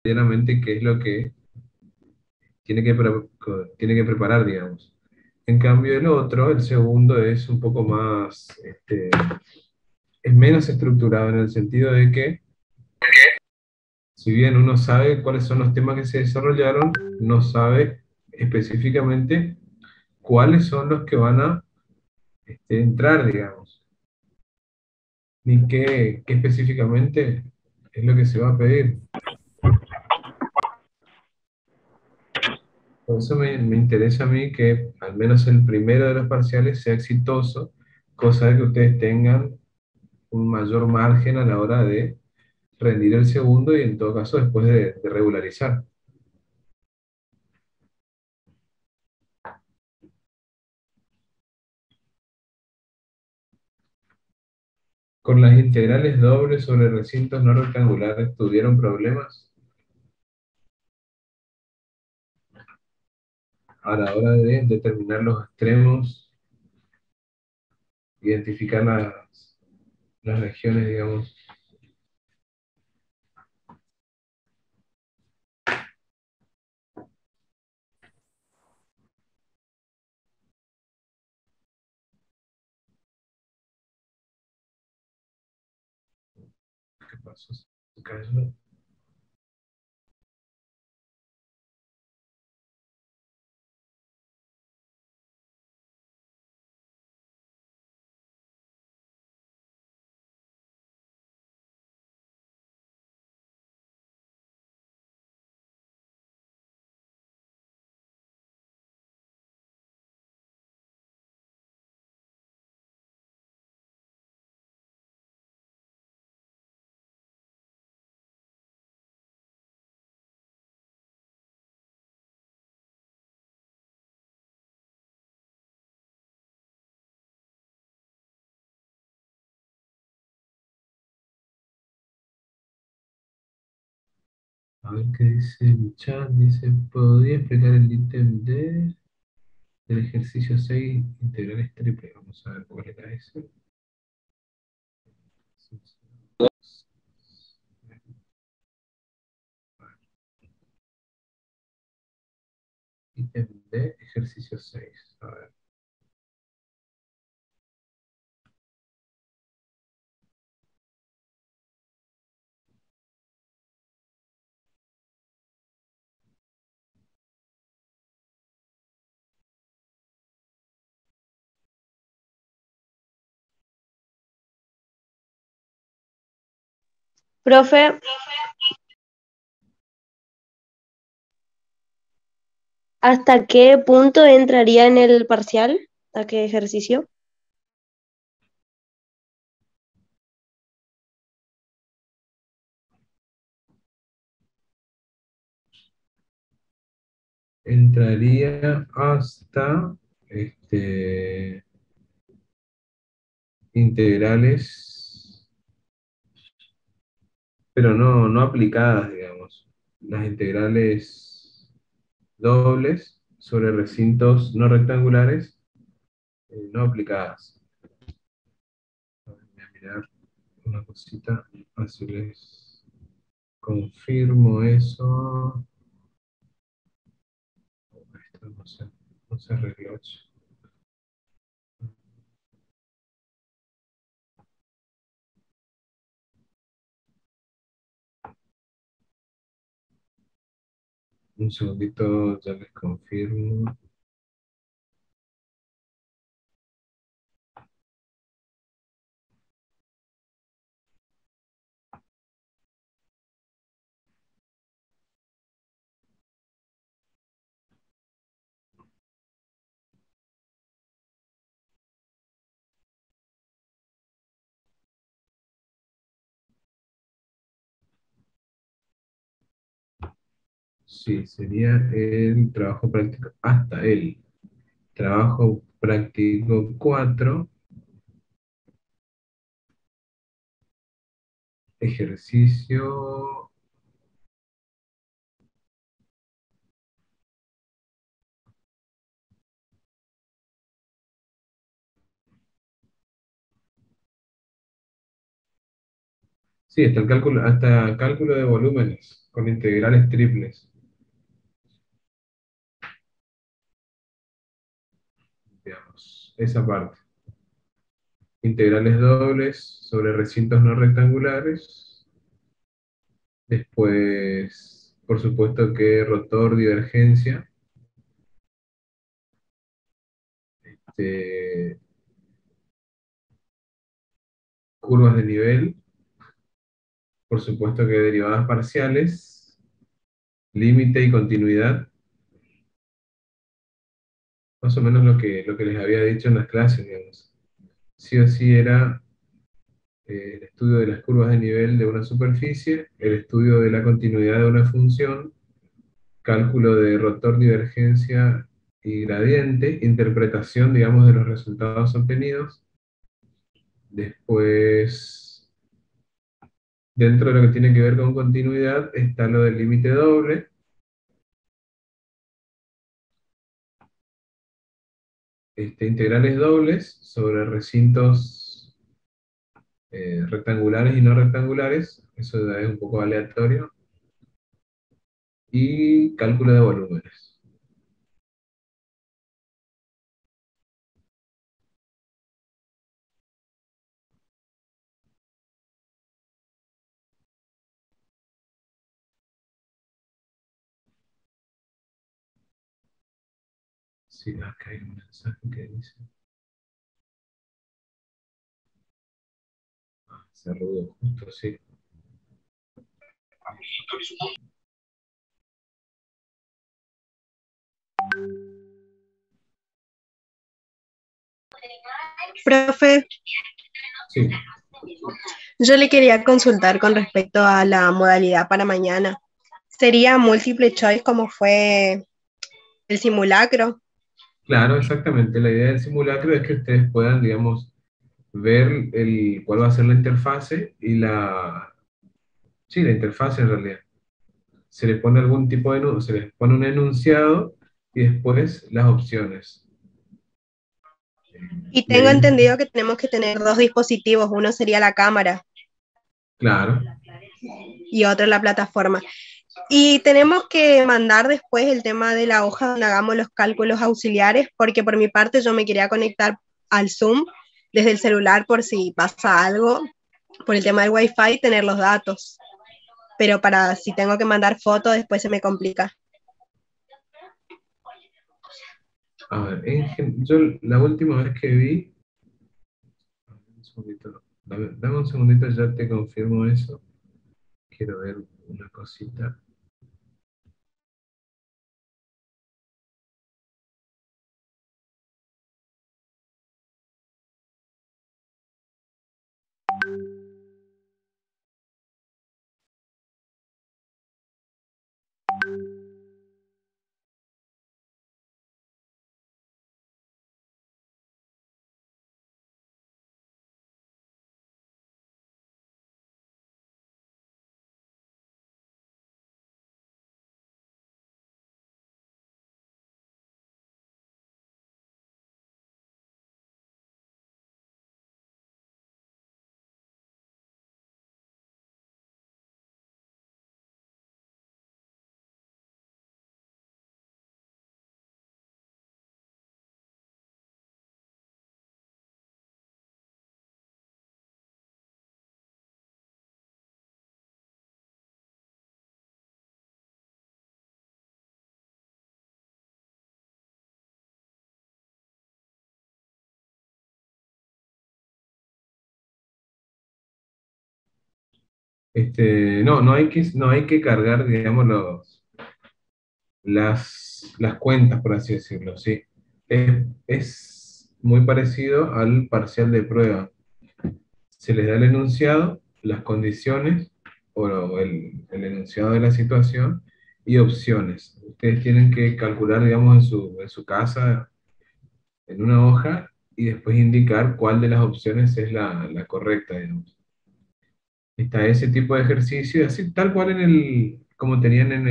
medianamente qué es lo que tiene que preparar, digamos. En cambio, el otro, el segundo, es un poco más, es menos estructurado en el sentido de que, si bien uno sabe cuáles son los temas que se desarrollaron, no sabe específicamente cuáles son los que van a entrar, digamos, ni qué específicamente es lo que se va a pedir. Por eso me interesa a mí que al menos el primero de los parciales sea exitoso, cosa de que ustedes tengan un mayor margen a la hora de rendir el segundo y en todo caso después de regularizar. Con las integrales dobles sobre recintos no rectangulares, ¿tuvieron problemas a la hora de determinar los extremos, identificar las regiones, digamos? ¿Qué pasó? ¿Se cayó? A ver qué dice el chat. Dice, ¿podría explicar el ítem del ejercicio 6 integrales triple? Vamos a ver cuál era ese. Ítem de ejercicio 6. A ver. Profe, ¿hasta qué punto entraría en el parcial? ¿A qué ejercicio? Entraría hasta este, integrales, pero no aplicadas, digamos. Las integrales dobles sobre recintos no rectangulares, no aplicadas. A ver, voy a mirar una cosita, así les confirmo eso. Esto no se arregló. Un segundito, ya les confirmo. Sí, sería el trabajo práctico, hasta el trabajo práctico 4 ejercicio. Sí, hasta el cálculo, hasta cálculo de volúmenes con integrales triples, digamos, esa parte. Integrales dobles sobre recintos no rectangulares. Después, por supuesto que rotor, divergencia. eh, Curvas de nivel, por supuesto que derivadas parciales, límite y continuidad, más o menos lo que les había dicho en las clases, digamos. Sí o sí era el estudio de las curvas de nivel de una superficie, el estudio de la continuidad de una función, cálculo de rotor, divergencia y gradiente, interpretación, digamos, de los resultados obtenidos. Después, dentro de lo que tiene que ver con continuidad, está lo del límite doble. Integrales dobles sobre recintos rectangulares y no rectangulares, eso ya es un poco aleatorio, y cálculo de volúmenes. Sí, acá hay un mensaje que dice, se rudo justo, sí. Profe, Sí, yo le quería consultar con respecto a la modalidad para mañana. ¿Sería múltiple choice como fue el simulacro? claro, exactamente. La idea del simulacro es que ustedes puedan, digamos, ver cuál va a ser la interfase y sí, la interfase en realidad. Se le pone algún tipo de, se les pone un enunciado y después las opciones. Y Y tengo ahí, entendido que tenemos que tener dos dispositivos, uno sería la cámara claro, y otro la plataforma. Y tenemos que mandar después el tema de la hoja donde hagamos los cálculos auxiliares, porque por mi parte yo me quería conectar al Zoom desde el celular por si pasa algo, por el tema del Wi-Fi, tener los datos. Pero para si tengo que mandar fotos, después se me complica. a ver, yo la última vez que vi, un segundito, dame un segundito, ya te confirmo eso. Quiero ver una cosita. No hay que cargar, digamos, las cuentas, por así decirlo, ¿sí? Es muy parecido al parcial de prueba. Se les da el enunciado, las condiciones, o el enunciado de la situación, y opciones. Ustedes tienen que calcular, digamos, en su casa, en una hoja, y después indicar cuál de las opciones es la correcta, digamos. Está ese tipo de ejercicio, así tal cual como tenían en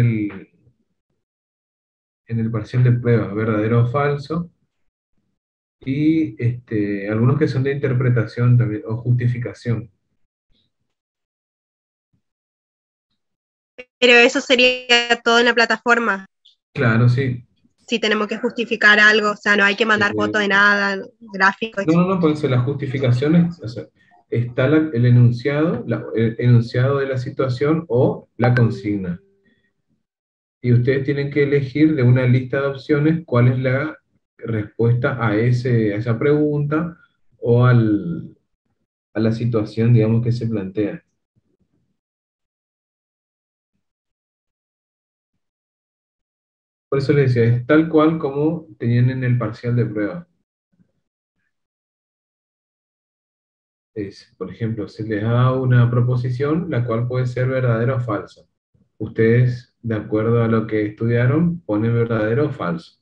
el parcial de prueba, verdadero o falso, y algunos que son de interpretación también, o justificación. Pero eso sería todo en la plataforma. Claro, sí. Si tenemos que justificar algo, o sea, no hay que mandar foto de Eh, nada, gráfico, no, etc. no, no, por eso la justificación es, o sea, está el enunciado, el enunciado de la situación o la consigna. Y ustedes tienen que elegir de una lista de opciones cuál es la respuesta a a esa pregunta o a la situación, digamos, que se plantea. Por eso les decía, es tal cual como tenían en el parcial de prueba. Es, por ejemplo, se les da una proposición, la cual puede ser verdadera o falsa. Ustedes, de acuerdo a lo que estudiaron, ponen verdadero o falso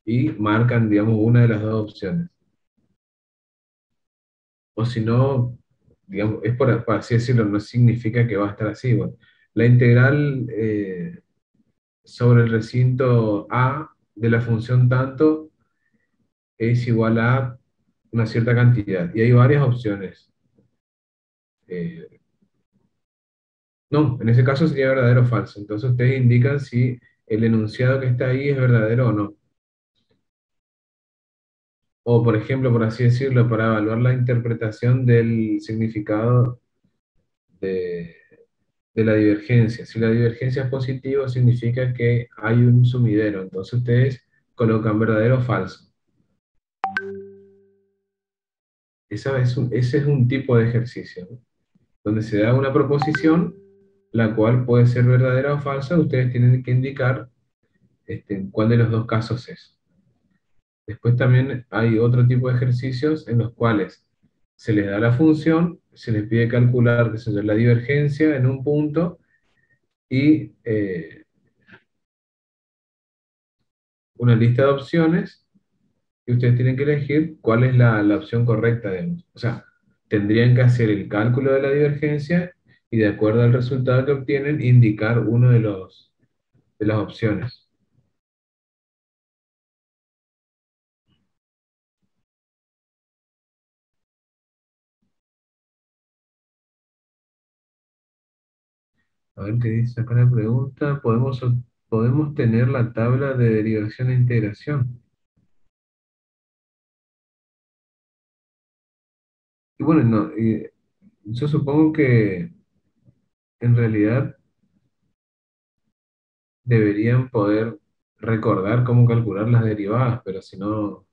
y marcan, digamos, una de las dos opciones. O si no, digamos, es por así decirlo, no significa que va a estar así. Bueno, la integral sobre el recinto A de la función tanto es igual a una cierta cantidad. Y hay varias opciones. Eh, no, en ese caso sería verdadero o falso. Entonces ustedes indican si el enunciado que está ahí es verdadero o no. O, por ejemplo, por así decirlo, para evaluar la interpretación del significado de, de la divergencia. Si la divergencia es positiva, significa que hay un sumidero. Entonces ustedes colocan verdadero o falso. Ese es un tipo de ejercicio, ¿no? Donde se da una proposición, la cual puede ser verdadera o falsa. Ustedes tienen que indicar cuál de los dos casos es. Después también hay otro tipo de ejercicios en los cuales se les da la función, se les pide calcular, qué sé yo, la divergencia en un punto y una lista de opciones, y ustedes tienen que elegir cuál es la opción correcta, digamos. O sea, tendrían que hacer el cálculo de la divergencia y de acuerdo al resultado que obtienen, indicar uno de las opciones. A ver qué dice acá la pregunta. ¿Podemos tener la tabla de derivación e integración? Y bueno, no, yo supongo que en realidad deberían poder recordar cómo calcular las derivadas, pero si no,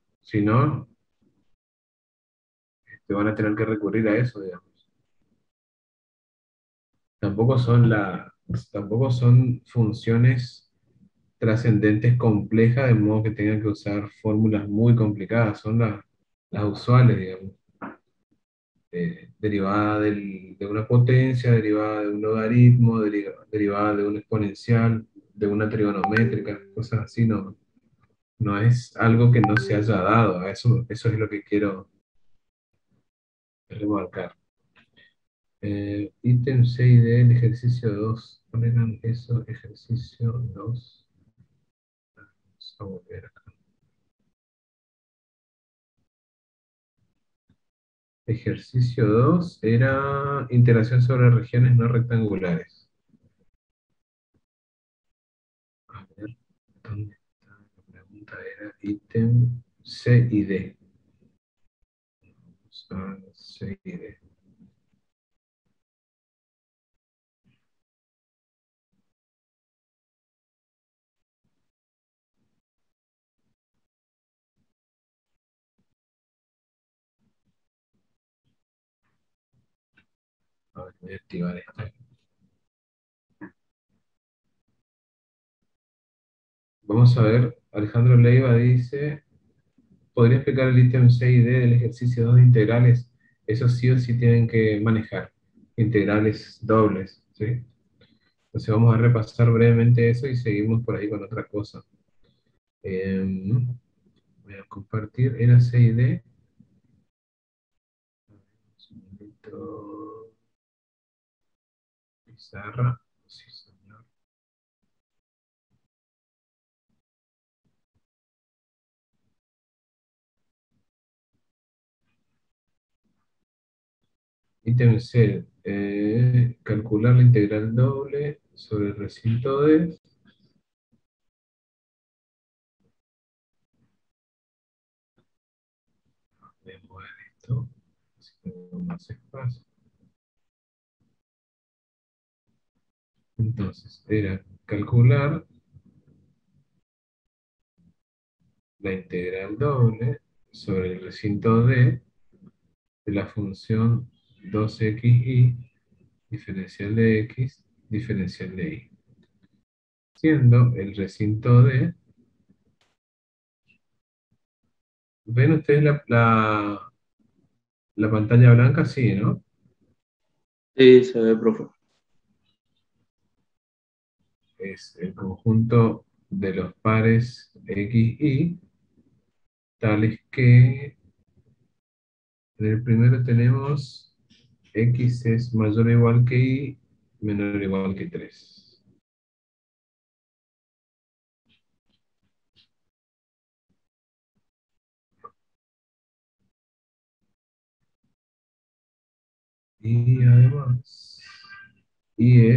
te van a tener que recurrir a eso, digamos. Tampoco son tampoco son funciones trascendentes complejas, de modo que tengan que usar fórmulas muy complicadas, son las usuales, digamos. Derivada de una potencia, derivada de un logaritmo, derivada de un exponencial, de una trigonométrica, cosas así, no, no es algo que no se haya dado, eso es lo que quiero remarcar. Ítem 6D, el ejercicio 2, ¿cuál eran eso? Ejercicio 2. Vamos a volver acá. Ejercicio 2 era integración sobre regiones no rectangulares. A ver, ¿dónde está? La pregunta era ítem C y D. Vamos a C y D. A ver, voy a activar esto. Vamos a ver, Alejandro Leiva dice, ¿podría explicar el ítem C y D del ejercicio 2 de integrales? Eso sí o sí tienen que manejar. Integrales dobles, ¿sí? Entonces vamos a repasar brevemente eso y seguimos por ahí con otra cosa. Voy a compartir, era C y D. Un segundito. Pizarra. Sí, señor. Ítem C, calcular la integral doble. sobre el recinto D. Voy a mover esto, así tengo más espacio. Entonces, era calcular la integral doble sobre el recinto D de la función 2xy diferencial de x diferencial de y. Siendo el recinto D, ¿ven ustedes la pantalla blanca? Sí, ¿no? Sí, se ve, profe. Es el conjunto de los pares x, y, tales que en el primero tenemos x es mayor o igual que y, menor o igual que 3. Y además, y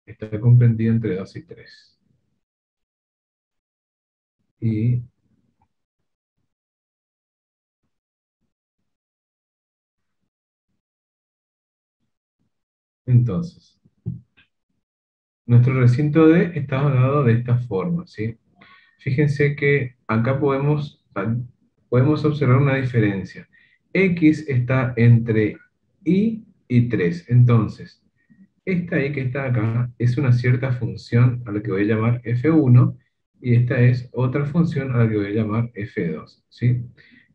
está comprendido entre 2 y 3. Y entonces, nuestro recinto D está dado de esta forma, ¿sí? Fíjense que acá podemos observar una diferencia. X está entre y 3. Entonces, esta y que está acá es una cierta función a la que voy a llamar f1, y esta es otra función a la que voy a llamar f2, ¿sí?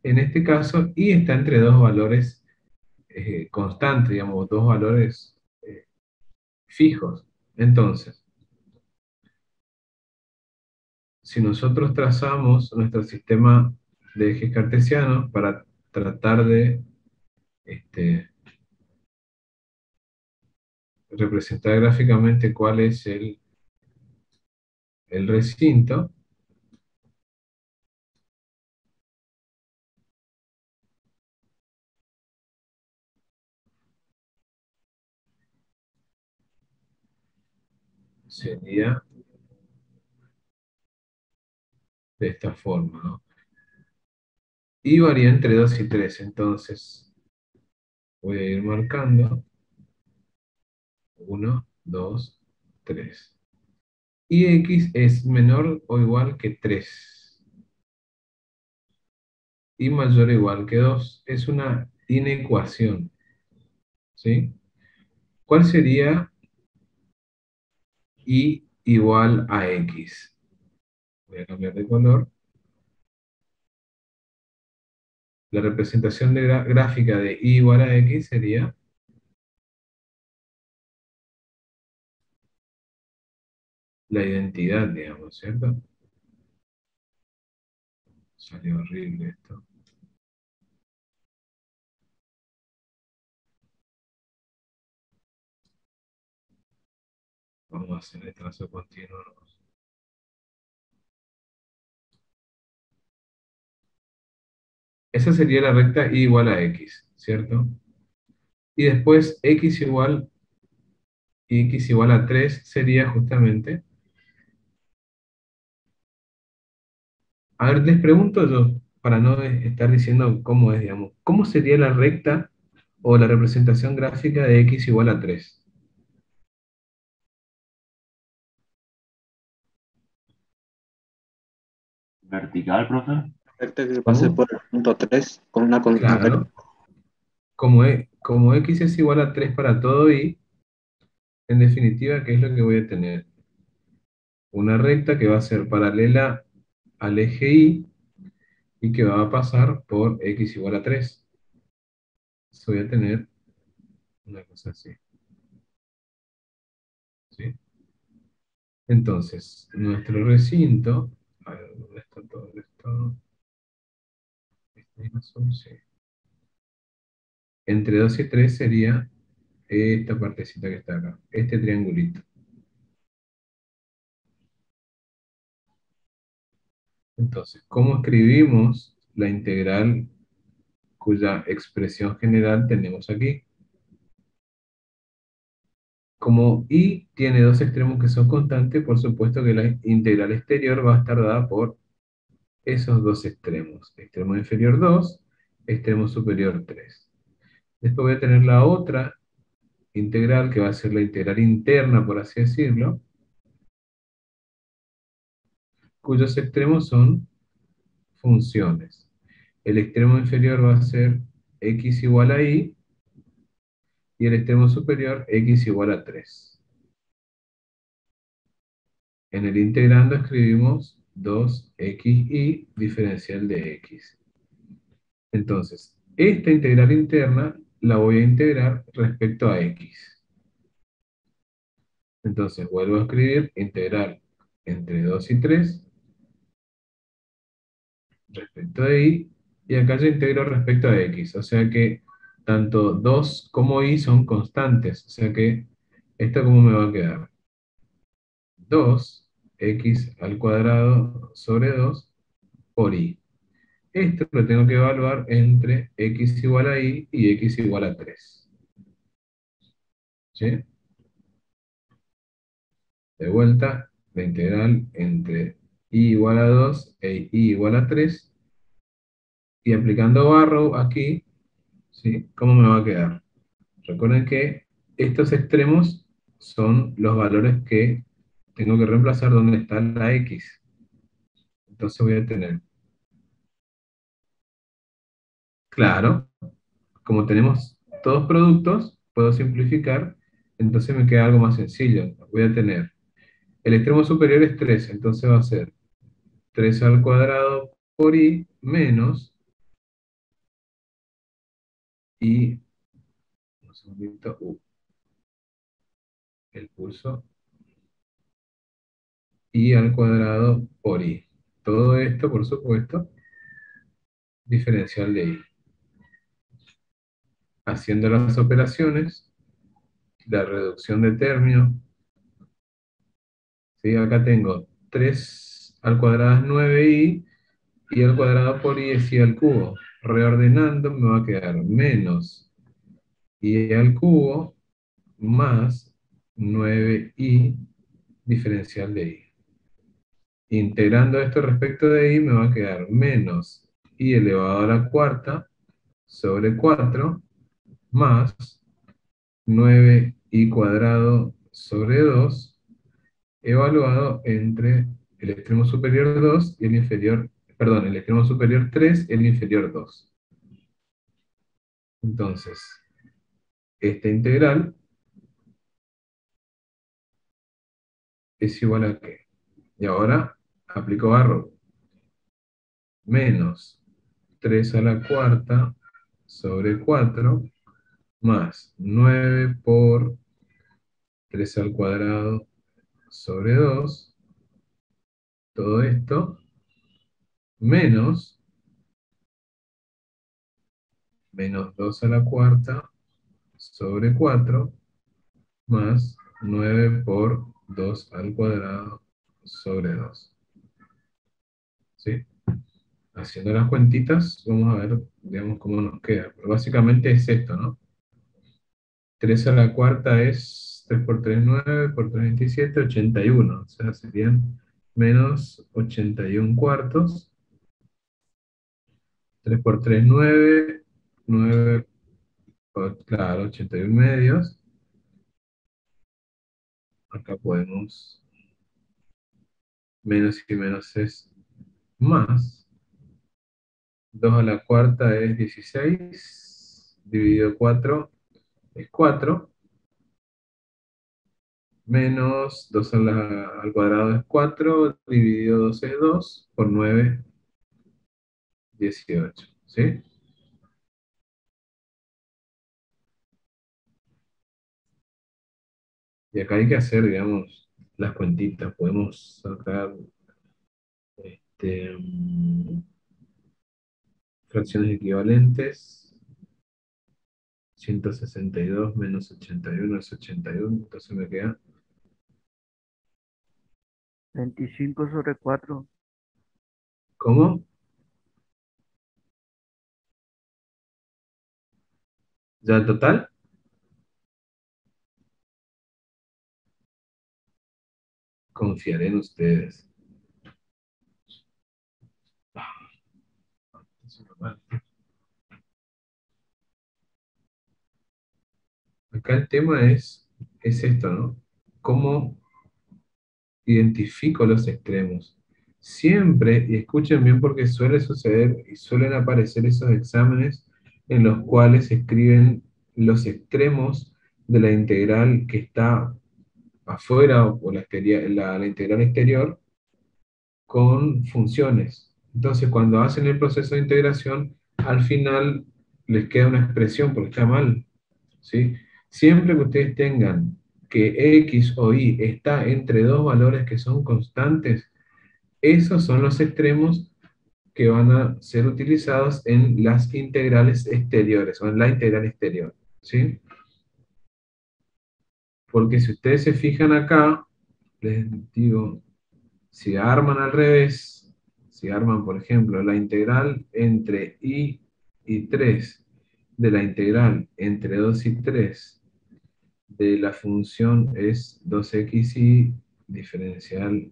En este caso, y está entre dos valores constantes, digamos, dos valores fijos. Entonces, si nosotros trazamos nuestro sistema de ejes cartesianos para tratar de este, representar gráficamente cuál es el recinto, sería de esta forma, ¿no? Y varía entre 2 y 3, entonces voy a ir marcando 1, 2, 3. Y x es menor o igual que 3 y mayor o igual que 2. Es una inecuación, ¿sí? ¿Cuál sería y igual a x? Voy a cambiar de color. La representación gráfica de y igual a x sería la identidad, digamos, ¿cierto? Salió horrible esto. Vamos a hacer el trazo continuo. Esa sería la recta y igual a x, ¿cierto? Y después x igual a 3 sería justamente... A ver, les pregunto yo, para no estar diciendo cómo es, digamos, ¿cómo sería la recta o la representación gráfica de x igual a 3? Vertical, profe. Recta que pase ¿Cómo? por el punto 3 con una constante. Claro, como x es igual a 3 para todo y, en definitiva, ¿qué es lo que voy a tener? Una recta que va a ser paralela al eje y que va a pasar por x igual a 3. Entonces voy a tener una cosa así, ¿sí? Entonces, nuestro recinto, a ver, ¿dónde está todo esto? Esta es la solución. Entre 2 y 3 sería esta partecita que está acá, este triangulito. Entonces, ¿cómo escribimos la integral cuya expresión general tenemos aquí? Como y tiene dos extremos que son constantes, por supuesto que la integral exterior va a estar dada por esos dos extremos. Extremo inferior 2, extremo superior 3. Después voy a tener la otra integral, que va a ser la integral interna, por así decirlo, cuyos extremos son funciones. El extremo inferior va a ser x igual a y, y el extremo superior x igual a 3. En el integrando escribimos 2xy diferencial de x. Entonces, esta integral interna la voy a integrar respecto a x. Entonces, vuelvo a escribir integral entre 2 y 3 respecto a y, y acá yo integro respecto a x. O sea que tanto 2 como y son constantes. O sea que, ¿esto cómo me va a quedar? 2x al cuadrado sobre 2 por y. Esto lo tengo que evaluar entre x igual a y x igual a 3. ¿Sí? De vuelta, la integral entre y igual a 2 e y igual a 3. Y aplicando Barrow aquí, ¿sí? ¿Cómo me va a quedar? Recuerden que estos extremos son los valores que tengo que reemplazar donde está la x. Entonces voy a tener, claro, como tenemos todos productos, puedo simplificar, entonces me queda algo más sencillo. Voy a tener, el extremo superior es 3, entonces va a ser 3 al cuadrado por y menos y, un segundito, el pulso, y al cuadrado por y. Todo esto, por supuesto, diferencial de y. Haciendo las operaciones, la reducción de términos, ¿sí? Acá tengo 3 al cuadrado es 9y, y al cuadrado por y es y al cubo. Reordenando me va a quedar menos y al cubo más 9y diferencial de y. Integrando esto respecto de y me va a quedar menos y elevado a la cuarta sobre 4 más 9y cuadrado sobre 2 evaluado entre el extremo superior 2 y el inferior, perdón, el extremo superior 3 y el inferior 2. Entonces, esta integral es igual a ¿qué? Y ahora aplico Barrow. Menos 3 a la cuarta sobre 4 más 9 por 3 al cuadrado sobre 2. Todo esto menos 2 a la cuarta sobre 4 más 9 por 2 al cuadrado sobre 2. ¿Sí? Haciendo las cuentitas, vamos a ver, digamos, cómo nos queda. Pero básicamente es esto, ¿no? 3 a la cuarta es 3 por 3, 9, por 3, 27, 81. O sea, serían menos 81 cuartos. 3 por 3, 9. 9, claro, 81 medios. Acá podemos, menos y menos es más. 2 a la cuarta es 16. Dividido 4 es 4. Menos 2 al cuadrado es 4, dividido 2 es 2, por 9, 18, ¿sí? Y acá hay que hacer, digamos, las cuentitas. Podemos sacar fracciones equivalentes. 162 menos 81 es 81, entonces me queda 25 sobre 4. ¿cómo? ¿Ya el total? Confiaré en ustedes. Acá el tema es esto, ¿no? ¿Cómo identifico los extremos? Siempre, y escuchen bien porque suele suceder y suelen aparecer esos exámenes en los cuales se escriben los extremos de la integral que está afuera o la integral exterior con funciones. Entonces, cuando hacen el proceso de integración, al final les queda una expresión porque está mal, ¿sí? Siempre que ustedes tengan que X o Y está entre dos valores que son constantes, esos son los extremos que van a ser utilizados en las integrales exteriores o en la integral exterior, ¿sí? Porque si ustedes se fijan acá, les digo, si arman al revés, si arman, por ejemplo, la integral entre y 3 de la integral entre 2 y 3 de la función es 2xy diferencial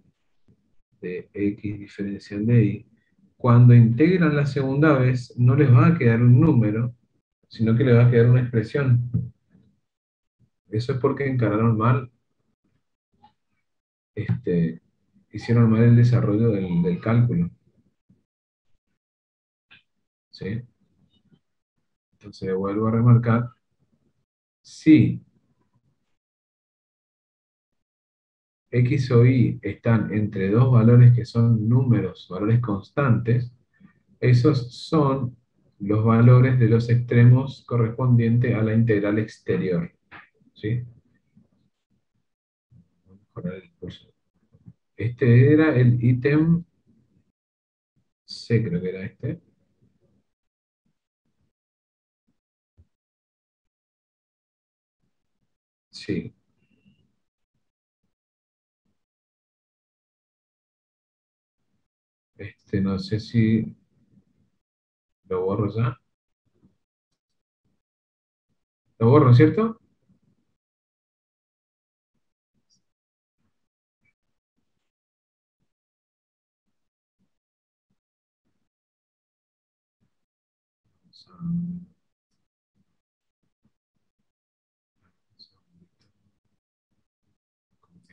de x diferencial de y, cuando integran la segunda vez no les va a quedar un número, sino que les va a quedar una expresión. Eso es porque encararon mal, hicieron mal el desarrollo del cálculo, ¿sí? Entonces vuelvo a remarcar, si x o y están entre dos valores que son números, valores constantes, esos son los valores de los extremos correspondientes a la integral exterior, ¿sí? Voy a mejorar el curso. Este era el ítem C, creo que era este. Sí. No sé si lo borro ya. Lo borro, ¿cierto?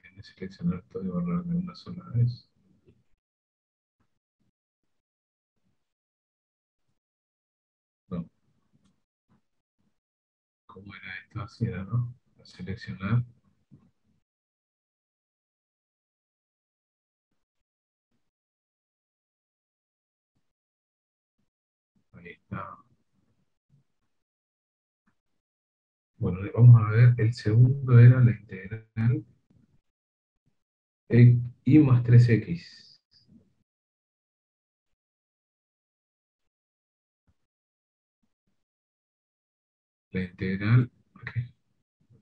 Vamos a seleccionar todo y borrar de una sola vez. No. ¿Cómo era esto? Así era, ¿no? A seleccionar. Ahí está. Bueno, vamos a ver. El segundo era la integral y más 3x. La integral. Ok.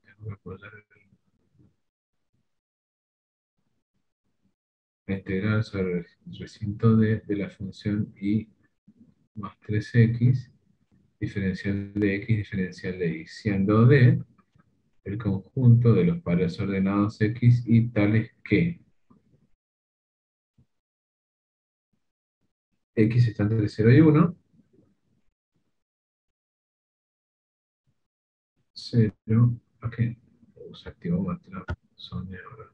Tengo que apoyar la integral sobre el recinto de la función y más 3x diferencial de x diferencial de y, siendo d el conjunto de los pares ordenados x y tales que x está entre 0 y 1, 0, ok, se activó MATLAB, son de ahora,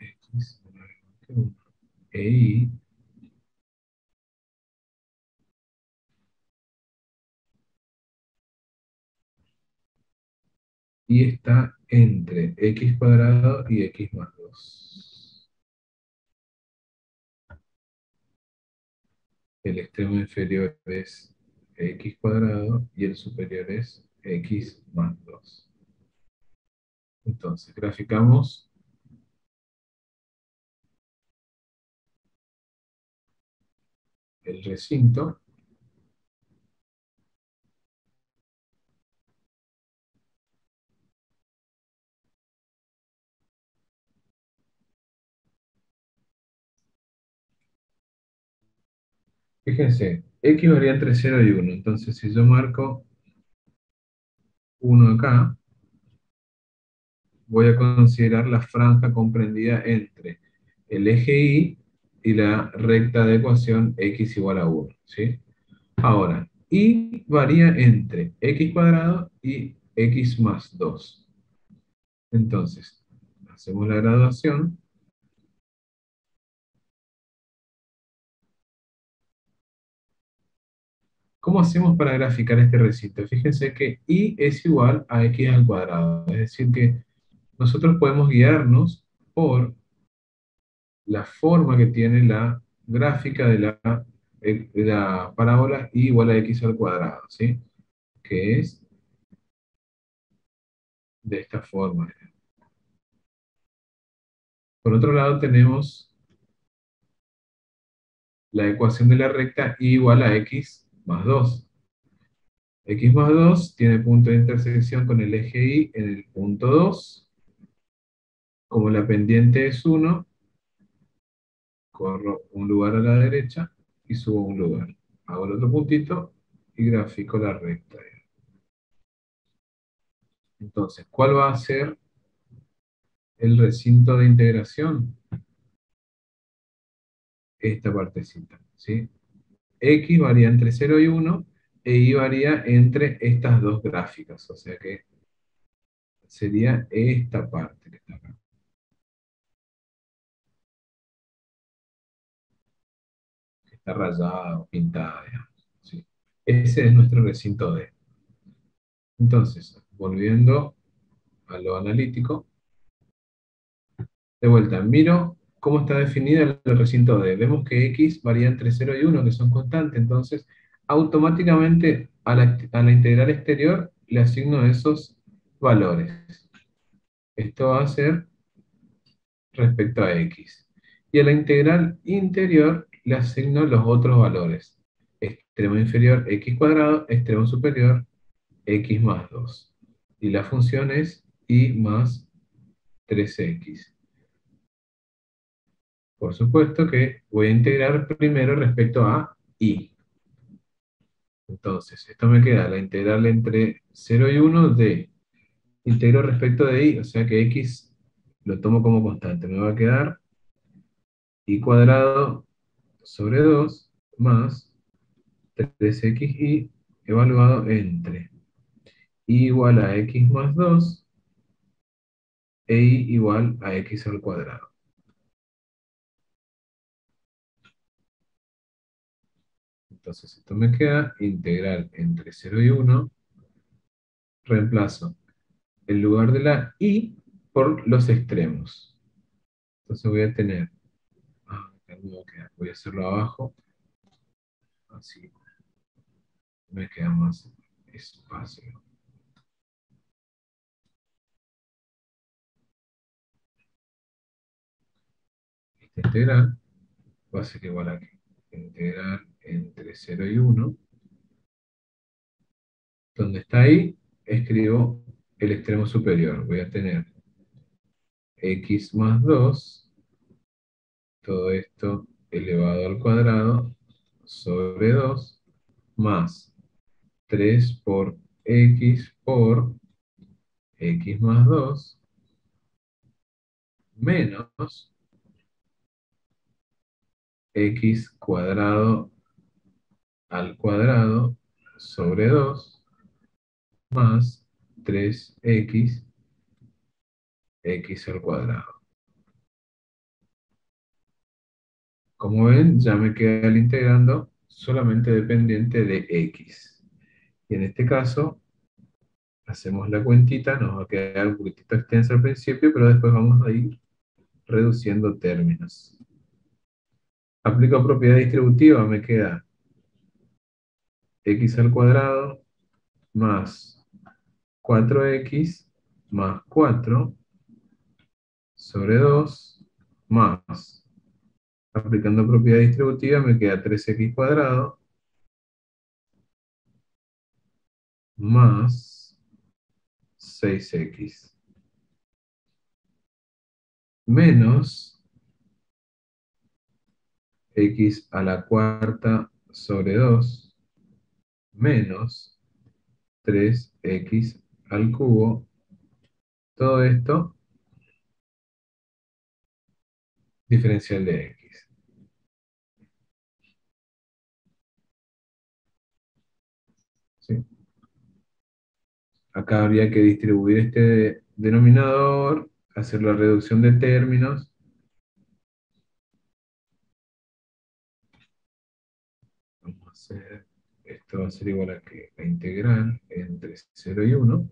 x menor o igual que 1, y está entre x cuadrado y x más 2. El extremo inferior es x cuadrado y el superior es x más 2. Entonces, graficamos el recinto. Fíjense, x varía entre 0 y 1. Entonces, si yo marco 1 acá, voy a considerar la franja comprendida entre el eje Y y la recta de ecuación x igual a 1, ¿sí? Ahora, Y varía entre x cuadrado y x más 2. Entonces, hacemos la graduación. ¿Cómo hacemos para graficar este recinto? Fíjense que Y es igual a x al cuadrado. Es decir que nosotros podemos guiarnos por la forma que tiene la gráfica de la parábola Y igual a x al cuadrado, ¿sí? Que es de esta forma. Por otro lado tenemos la ecuación de la recta Y igual a x más 2. X más 2 tiene punto de intersección con el eje Y en el punto 2. Como la pendiente es 1, corro un lugar a la derecha y subo un lugar. Hago el otro puntito y grafico la recta. Entonces, ¿cuál va a ser el recinto de integración? Esta partecita, ¿sí? X varía entre 0 y 1, e Y varía entre estas dos gráficas, o sea que sería esta parte que está acá. Que está rayada o pintada, digamos, ¿sí? Ese es nuestro recinto D. Entonces, volviendo a lo analítico, de vuelta, miro cómo está definida el recinto D. Vemos que X varía entre 0 y 1, que son constantes, entonces automáticamente a la integral exterior le asigno esos valores. Esto va a ser respecto a X. Y a la integral interior le asigno los otros valores. Extremo inferior X cuadrado, extremo superior X más 2. Y la función es Y más 3X. Por supuesto que voy a integrar primero respecto a Y. Entonces, esto me queda la integral entre 0 y 1 de integro respecto de Y, o sea que X lo tomo como constante. Me va a quedar Y cuadrado sobre 2 más 3xy evaluado entre Y igual a X más 2 e Y igual a X al cuadrado. Entonces esto me queda integral entre 0 y 1, reemplazo el lugar de la Y por los extremos. Entonces voy a tener, acá me va a quedar, voy a hacerlo abajo, así me queda más espacio. Esta integral va a ser igual a integral entre 0 y 1. Donde está Y, escribo el extremo superior. Voy a tener X más 2, todo esto elevado al cuadrado, sobre 2, más 3 por X más 2, menos X cuadrado al cuadrado, sobre 2, más 3X, X al cuadrado. Como ven, ya me queda el integrando solamente dependiente de X. Y en este caso, hacemos la cuentita, nos va a quedar un poquitito extensa al principio, pero después vamos a ir reduciendo términos. Aplico propiedad distributiva, me queda x al cuadrado más 4x más 4 sobre 2 más, aplicando propiedad distributiva me queda 3x cuadrado más 6x menos x a la cuarta sobre 2 menos 3x al cubo, todo esto diferencial de x. ¿Sí? Acá habría que distribuir este denominador, hacer la reducción de términos. Vamos a hacer, esto va a ser igual a que la integral entre 0 y 1.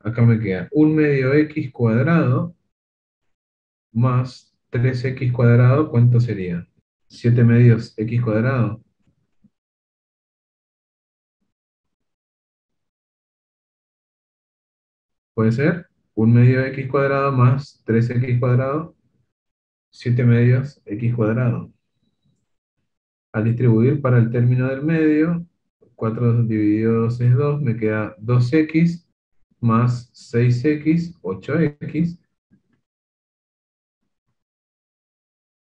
Acá me queda 1 medio x cuadrado más 3x cuadrado, ¿cuánto sería? 7 medios x cuadrado. ¿Puede ser? 1 medio x cuadrado más 3x cuadrado, 7 medios x cuadrado. Al distribuir para el término del medio, 4 dividido 2 es 2, me queda 2x más 6x, 8x.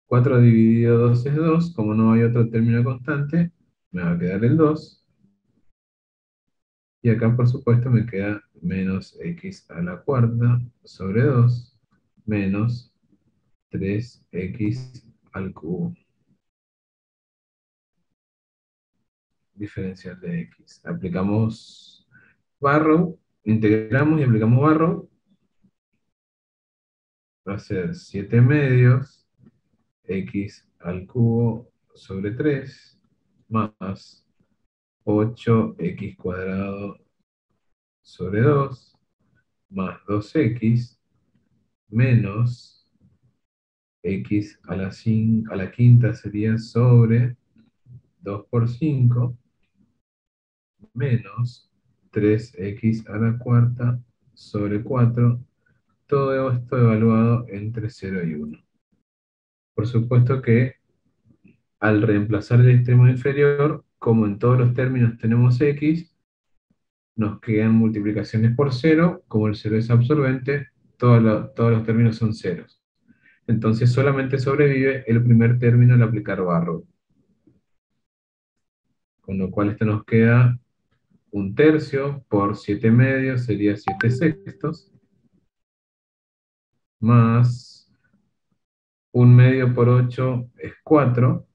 4 dividido 2 es 2, como no hay otro término constante, me va a quedar el 2. Y acá, por supuesto, me queda menos x a la cuarta sobre 2 menos 3x al cubo. Diferencial de x. Aplicamos Barrow, integramos y aplicamos Barrow. Va a ser 7 medios x al cubo sobre 3 más 8x cuadrado sobre 2 más 2x menos x a la quinta sería sobre 2 por 5 menos 3x a la cuarta sobre 4, todo esto evaluado entre 0 y 1. Por supuesto que al reemplazar el extremo inferior, como en todos los términos tenemos x, nos quedan multiplicaciones por 0, como el 0 es absorbente, todos los términos son ceros. Entonces solamente sobrevive el primer término al aplicar Barrow. Con lo cual esto nos queda 1/3 por 7 medios, sería 7 sextos, más 1 medio por 8 es 4,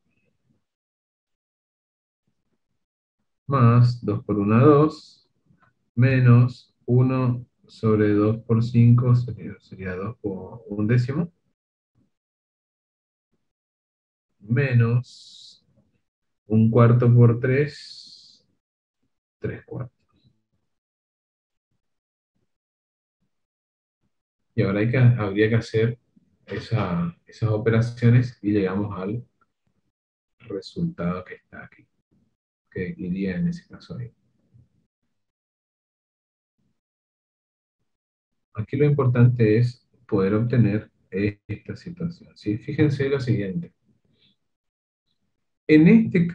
más 2 por 1, 2, menos 1 sobre 2 por 5, sería 2 por 1/10, menos 1/4 por 3, 3/4. Y ahora habría que hacer esas operaciones y llegamos al resultado que está aquí, que iría en ese caso ahí. Aquí lo importante es poder obtener esta situación, ¿sí? Fíjense lo siguiente.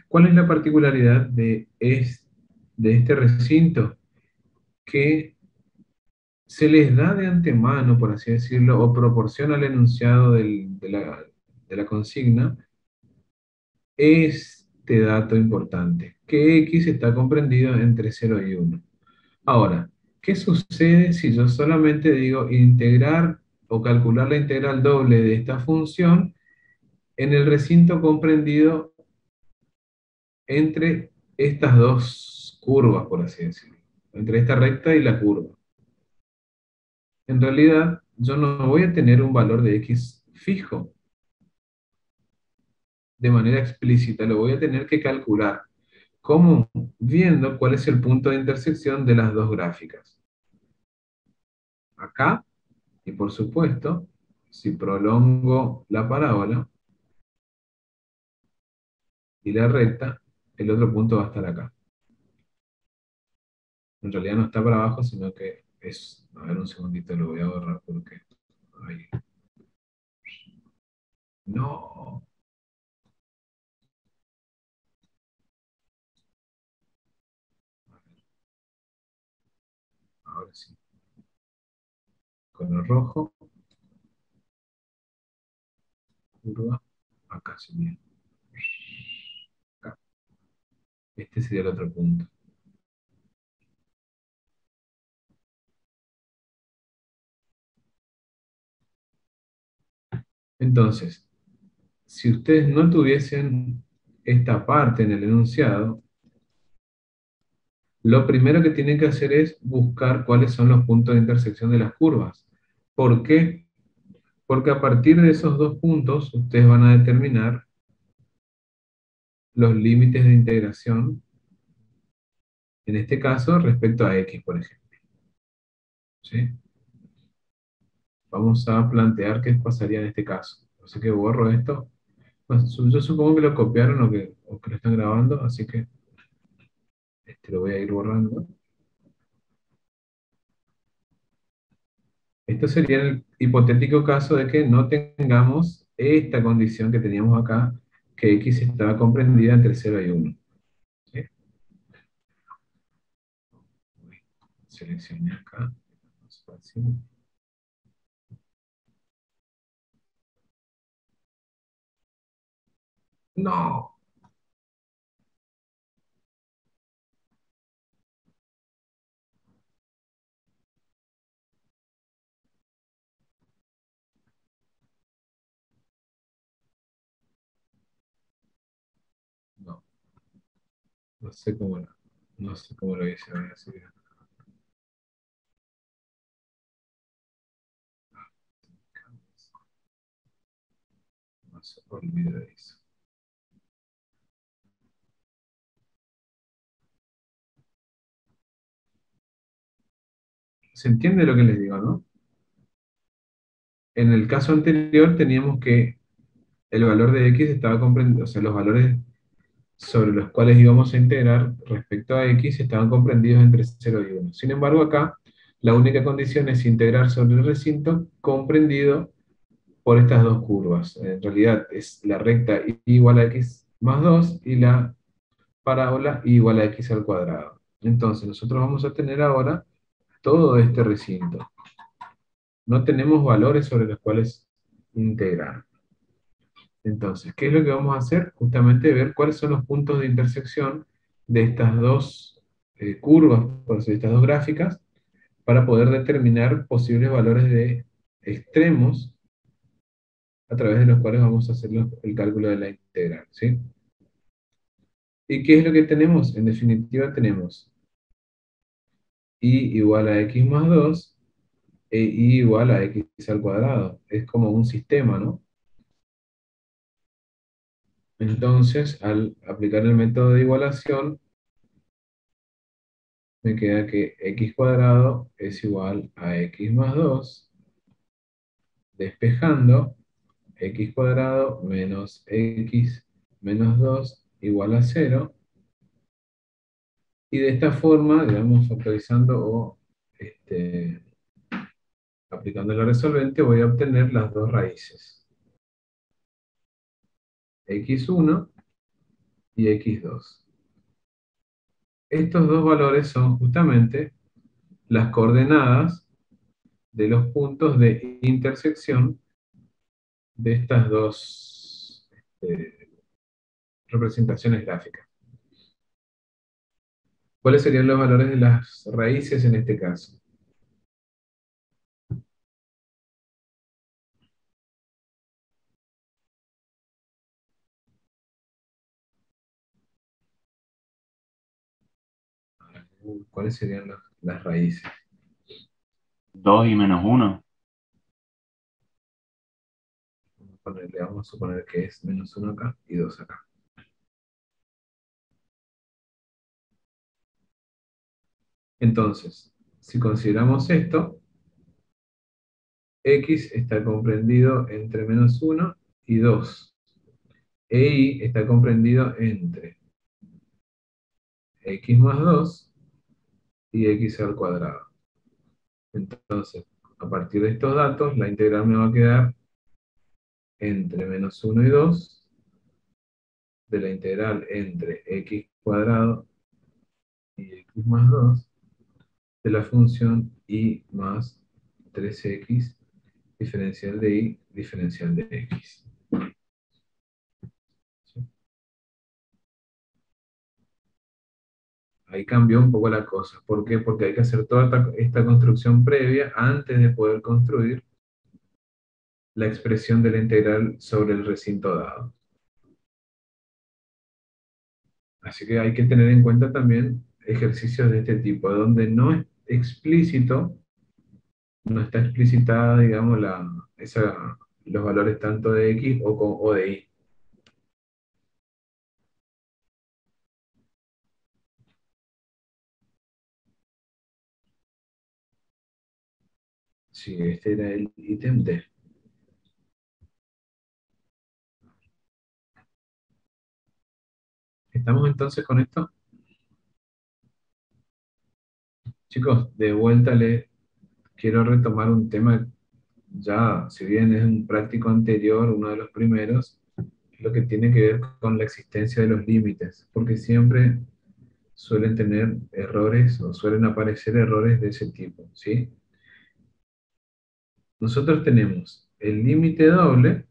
¿Cuál es la particularidad de este recinto? Que se les da de antemano, por así decirlo, o proporciona al enunciado de la consigna este dato importante, que x está comprendido entre 0 y 1. Ahora, ¿qué sucede si yo solamente digo integrar o calcular la integral doble de esta función en el recinto comprendido entre estas dos curvas, por así decirlo? Entre esta recta y la curva. En realidad, yo no voy a tener un valor de x fijo de manera explícita, lo voy a tener que calcular. ¿Cómo? Viendo cuál es el punto de intersección de las dos gráficas. Acá, y por supuesto, si prolongo la parábola y la recta, el otro punto va a estar acá. En realidad no está para abajo, sino que es... A ver, un segundito, lo voy a borrar porque... Ahí. No. Ahora sí. Con el rojo, curva, acá sería. Acá. Este sería el otro punto. Entonces, si ustedes no tuviesen esta parte en el enunciado, lo primero que tienen que hacer es buscar cuáles son los puntos de intersección de las curvas. ¿Por qué? Porque a partir de esos dos puntos, ustedes van a determinar los límites de integración, en este caso, respecto a x, por ejemplo. ¿Sí? Vamos a plantear qué pasaría en este caso. Así que borro esto. Pues, yo supongo que lo copiaron o que lo están grabando, así que lo voy a ir borrando. Esto sería el hipotético caso de que no tengamos esta condición que teníamos acá, que x estaba comprendida entre 0 y 1. ¿Sí? Seleccioné acá. No. No. No sé cómo lo, no sé cómo lo hice. Voy a seguir. No se olvide de eso. ¿Se entiende lo que les digo, no? En el caso anterior teníamos que el valor de x estaba comprendido, o sea, los valores sobre los cuales íbamos a integrar respecto a x estaban comprendidos entre 0 y 1. Sin embargo, acá la única condición es integrar sobre el recinto comprendido por estas dos curvas. En realidad es la recta y igual a x más 2 y la parábola y igual a x al cuadrado. Entonces nosotros vamos a tener ahora todo este recinto. No tenemos valores sobre los cuales integrar. Entonces, ¿qué es lo que vamos a hacer? Justamente ver cuáles son los puntos de intersección de estas dos curvas, por decir, estas dos gráficas, para poder determinar posibles valores de extremos a través de los cuales vamos a hacer el cálculo de la integral, ¿sí? ¿Y qué es lo que tenemos? En definitiva tenemos y igual a x más 2 e y igual a x al cuadrado. Es como un sistema, ¿no? Entonces, al aplicar el método de igualación, me queda que x cuadrado es igual a x más 2, despejando x cuadrado menos x menos 2 igual a 0, y de esta forma, digamos, factorizando o aplicando la resolvente, voy a obtener las dos raíces, x1 y x2. Estos dos valores son justamente las coordenadas de los puntos de intersección de estas dos representaciones gráficas. ¿Cuáles serían los valores de las raíces en este caso? ¿Cuáles serían las raíces? 2 y menos 1. Vamos a suponer que es menos 1 acá y 2 acá. Entonces, si consideramos esto, x está comprendido entre menos 1 y 2. E y está comprendido entre x más 2 y x al cuadrado. Entonces, a partir de estos datos, la integral me va a quedar entre menos 1 y 2 de la integral entre x cuadrado y x más 2 de la función y más 3x diferencial de y diferencial de x. ¿Sí? Ahí cambió un poco la cosa. ¿Por qué? Porque hay que hacer toda esta construcción previa antes de poder construir la expresión de la integral sobre el recinto dado. Así que hay que tener en cuenta también ejercicios de este tipo, donde no es explícito, no está explicitada, digamos, los valores tanto de X o de Y. Sí, este era el ítem D. ¿Estamos entonces con esto? Chicos, de vuelta le quiero retomar un tema, ya, si bien es un práctico anterior, uno de los primeros, lo que tiene que ver con la existencia de los límites, porque siempre suelen tener errores o suelen aparecer errores de ese tipo, ¿sí? Nosotros tenemos el límite doble,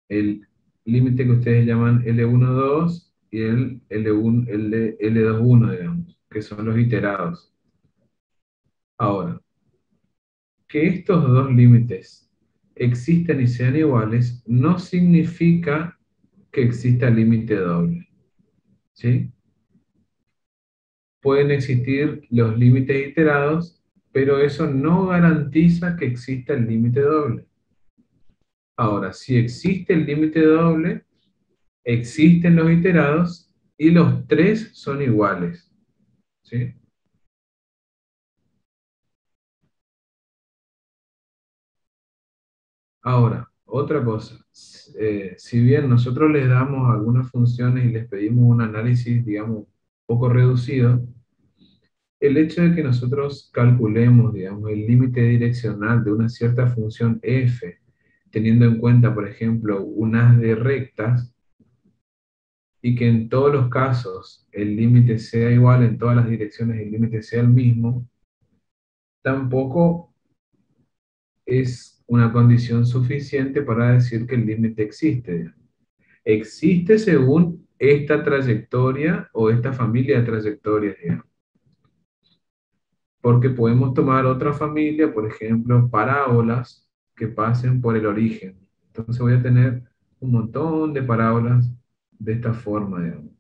el límite que ustedes llaman L1,2 y el L1, L2,1, digamos, que son los iterados. Ahora, que estos dos límites existan y sean iguales no significa que exista límite doble, ¿sí? Pueden existir los límites iterados, pero eso no garantiza que exista el límite doble. Ahora, si existe el límite doble, existen los iterados y los tres son iguales, ¿sí? Ahora, otra cosa, si bien nosotros les damos algunas funciones y les pedimos un análisis, digamos, poco reducido, el hecho de que nosotros calculemos, digamos, el límite direccional de una cierta función f, teniendo en cuenta, por ejemplo, un haz de rectas, y que en todos los casos el límite sea igual, en todas las direcciones el límite sea el mismo, tampoco es una condición suficiente para decir que el límite existe. Existe según esta trayectoria o esta familia de trayectorias, digamos. Porque podemos tomar otra familia, por ejemplo, parábolas que pasen por el origen. Entonces voy a tener un montón de parábolas de esta forma, digamos.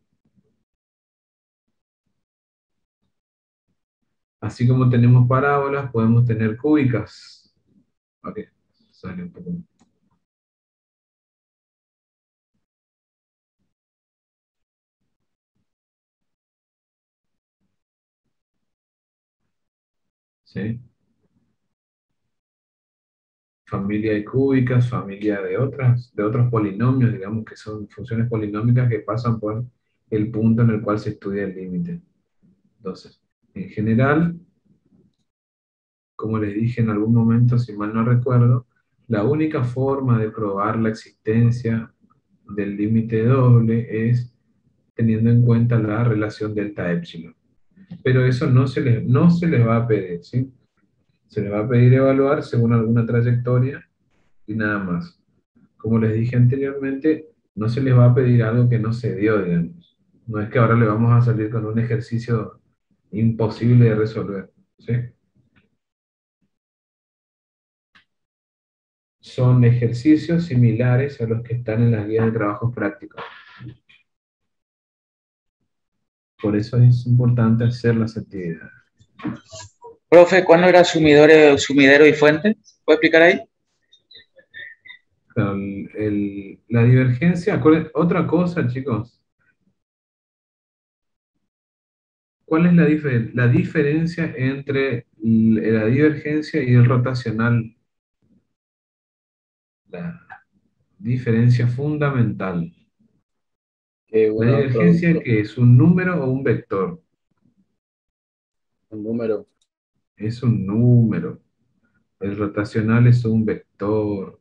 Así como tenemos parábolas, podemos tener cúbicas. Ok, sale un poco. ¿Sí? Familia de cúbicas, familia de otros polinomios, digamos que son funciones polinómicas que pasan por el punto en el cual se estudia el límite. Entonces, en general, como les dije en algún momento, si mal no recuerdo, la única forma de probar la existencia del límite doble es teniendo en cuenta la relación delta epsilon. Pero eso no se les va a pedir, ¿sí? Se les va a pedir evaluar según alguna trayectoria y nada más. Como les dije anteriormente, no se les va a pedir algo que no se dio, digamos. No es que ahora le vamos a salir con un ejercicio imposible de resolver, ¿sí? Son ejercicios similares a los que están en las guías de trabajos prácticos. Por eso es importante hacer las actividades. Profe, ¿cuándo era sumidero y fuente? ¿Puede explicar ahí? Claro, la divergencia, otra cosa, chicos, ¿cuál es la diferencia entre la divergencia y el rotacional? La diferencia fundamental. Que La uno es divergencia, producto, ¿qué es? ¿Un número o un vector? un número. Es un número. El rotacional es un vector,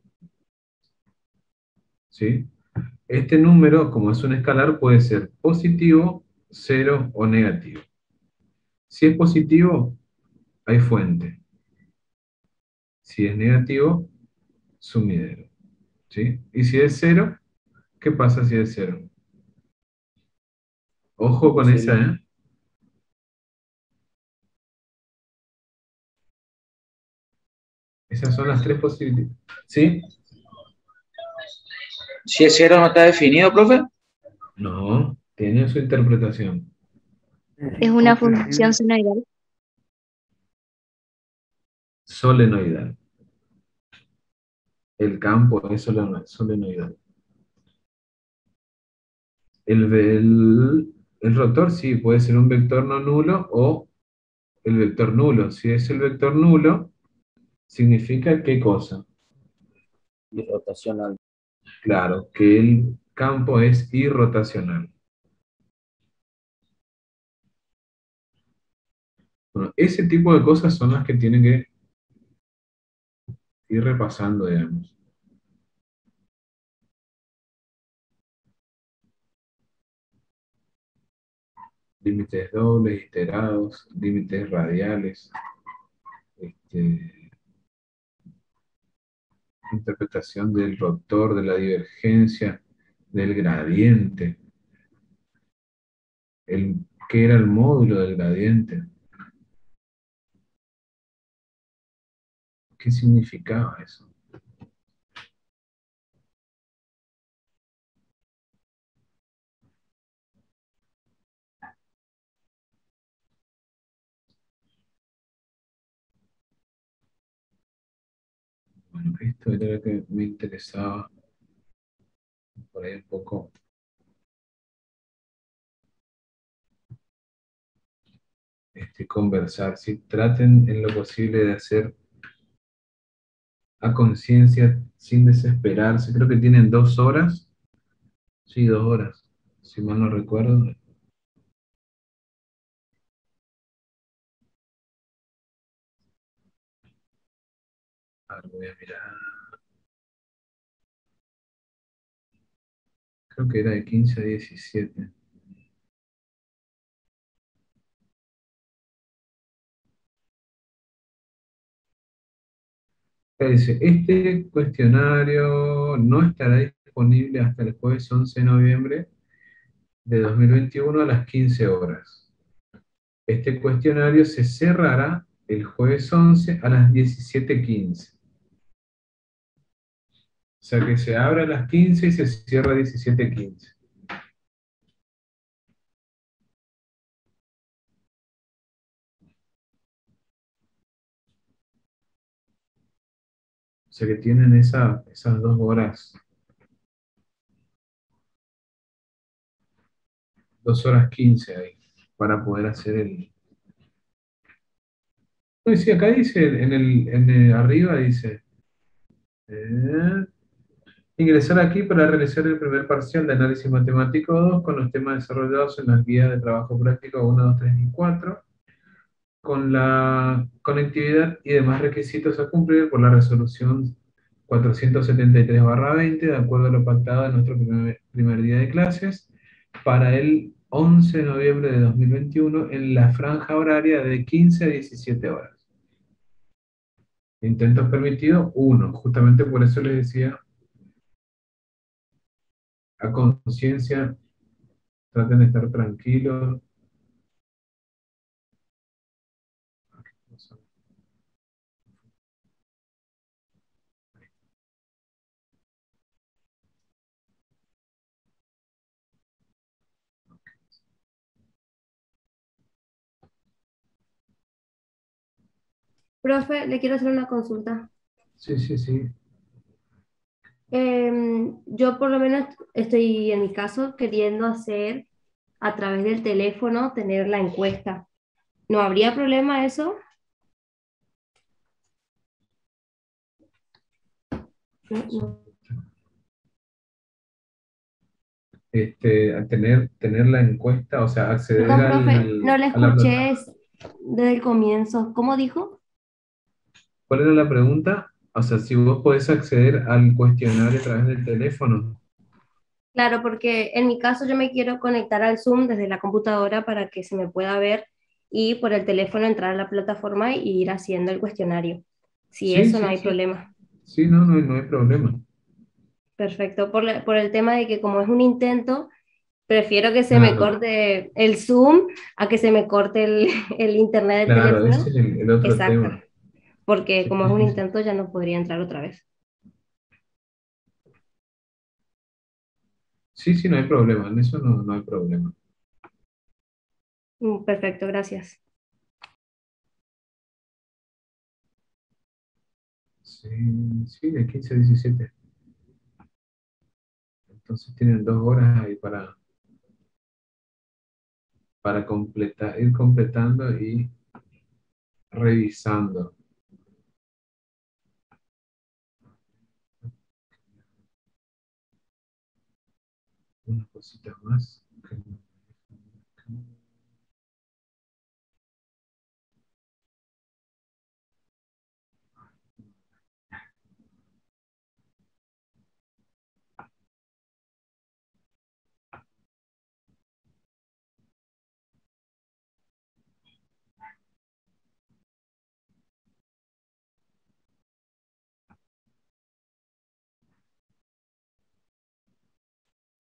¿sí? Este número, como es un escalar, puede ser positivo, cero o negativo. Si es positivo, hay fuente. Si es negativo, sumidero, ¿sí? Y si es cero, ¿qué pasa si es cero? Ojo con esa, Imposible. ¿eh? Esas son las tres posibilidades. ¿Sí? Si es cero no está definido, profe. No, tiene su interpretación. Es Es una función incompresible. senoidal. Solenoidal. El campo es solenoidal. El rotor sí puede ser un vector no nulo o el vector nulo. Si es el vector nulo, significa ¿qué cosa? Y rotacional. Claro, que el campo es irrotacional. Bueno, ese tipo de cosas son las que tienen que ir repasando, digamos. Límites dobles, iterados, límites radiales, interpretación del rotor, de la divergencia, del gradiente, qué era el módulo del gradiente, qué significaba eso. Bueno, esto era lo que me interesaba por ahí un poco. Conversar, ¿sí? Traten en lo posible de hacer a conciencia sin desesperarse. Creo que tienen 2 horas. Sí, 2 horas, si mal no recuerdo. A ver, voy a mirar. Creo que era de 15 a 17. Acá dice, este cuestionario no estará disponible hasta el jueves 11 de noviembre de 2021 a las 15 horas. Este cuestionario se cerrará el jueves 11 a las 17:15. O sea que se abre a las 15 y se cierra a 17:15. O sea que tienen esas 2 horas, 2 horas 15 ahí, para poder hacer el... No, sí, acá dice, arriba dice, eh, ingresar aquí para realizar el primer parcial de análisis matemático 2 con los temas desarrollados en las guías de trabajo práctico 1, 2, 3 y 4, con la conectividad y demás requisitos a cumplir por la resolución 473/20, de acuerdo a lo pactado en nuestro primer día de clases, para el 11 de noviembre de 2021 en la franja horaria de 15 a 17 horas. Intentos permitidos, 1. Justamente por eso les decía, a conciencia, traten de estar tranquilos. Profe, le quiero hacer una consulta. Sí, sí, sí. Yo por lo menos estoy en mi caso queriendo hacer a través del teléfono, tener la encuesta. ¿No habría problema eso? No, no. A tener la encuesta, o sea, acceder Perdón, profe, no le a la escuché plataforma. desde el comienzo. ¿Cómo dijo? ¿Cuál era la pregunta? O sea, si vos podés acceder al cuestionario a través del teléfono. Claro, porque en mi caso yo me quiero conectar al Zoom desde la computadora para que se me pueda ver y por el teléfono entrar a la plataforma y ir haciendo el cuestionario. Si Sí, eso no sí, hay sí. problema. Sí, no, no hay problema. Perfecto. Por el tema de que como es un intento, prefiero que se me Claro, corte el Zoom a que se me corte el internet del claro, teléfono. ese es el otro Exacto. tema. porque Sí, como es sí, un sí, sí. intento ya no podría entrar otra vez. Sí, sí, no hay problema, en eso no hay problema. Perfecto, gracias. Sí, sí, de 15 a 17. Entonces tienen 2 horas ahí para completar, ir completando y revisando. Unas cositas más.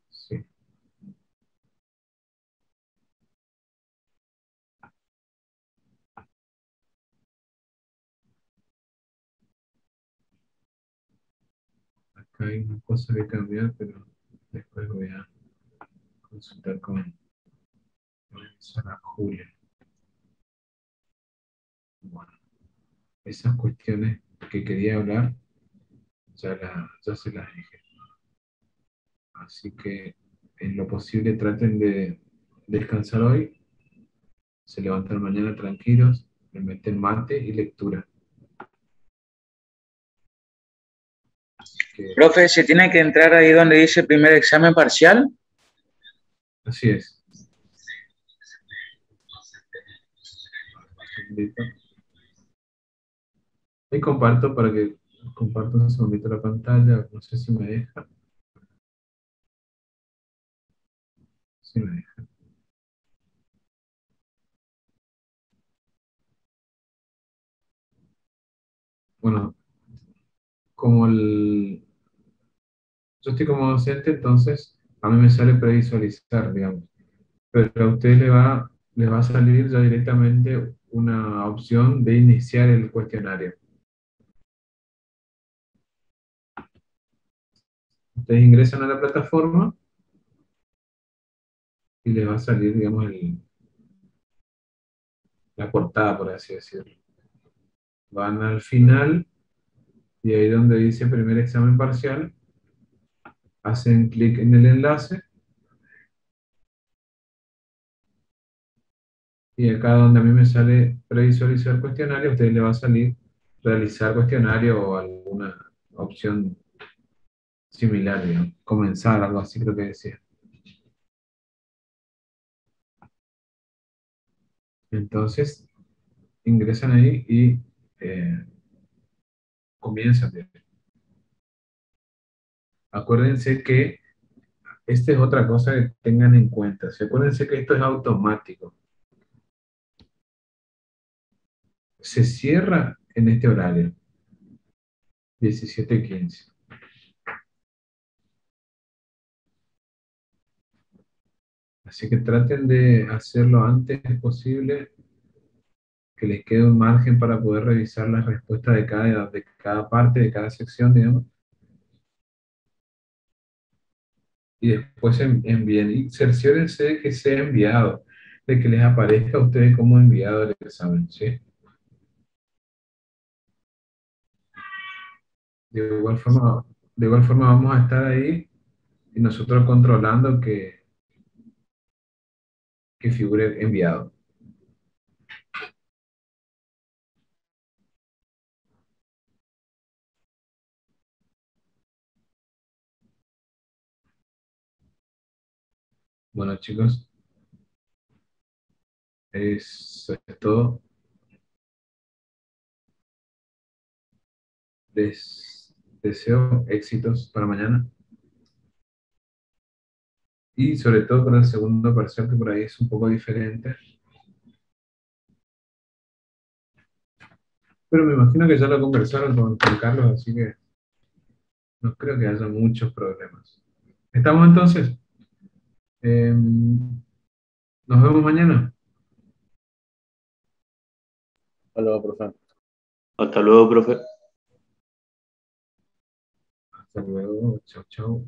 Sí, acá hay una cosa que cambiar, pero después voy a consultar con Sara Julia. Bueno, esas cuestiones que quería hablar, ya se las dije. Así que en lo posible traten de descansar hoy, se levantan mañana tranquilos, le meten mate y lectura. Que, Profe, ¿se tiene que entrar ahí donde dice primer examen parcial? así es. Un segundito. Ahí comparto para que comparto un segundito la pantalla, no sé si me deja. Sí me deja. Bueno, yo estoy como docente, entonces a mí me sale previsualizar, digamos. Pero a usted le va a salir ya directamente una opción de iniciar el cuestionario. Ustedes ingresan a la plataforma y les va a salir, digamos, la portada, por así decirlo. Van al final y ahí donde dice primer examen parcial, hacen clic en el enlace y acá donde a mí me sale previsualizar cuestionario, a ustedes le va a salir realizar cuestionario o alguna opción similar, digamos, comenzar, algo así creo que decía. Entonces, ingresan ahí y comienzan. Acuérdense que esta es otra cosa que tengan en cuenta. Acuérdense que esto es automático. Se cierra en este horario, 17:15. Así que traten de hacerlo antes posible, que les quede un margen para poder revisar las respuestas de cada parte, de cada sección, digamos, y después envíen. Y cerciórense de que sea enviado, de que les aparezca a ustedes como enviado el examen, ¿sí? De igual forma, de igual forma vamos a estar ahí y nosotros controlando que figure enviado. Bueno, chicos, eso es todo. Les deseo éxitos para mañana y sobre todo para el segundo parcial, que por ahí es un poco diferente. Pero me imagino que ya lo conversaron con Carlos, así que no creo que haya muchos problemas. ¿Estamos entonces? Nos vemos mañana. Hasta luego, profe. Hasta luego, profe. Hasta luego, chao, chao.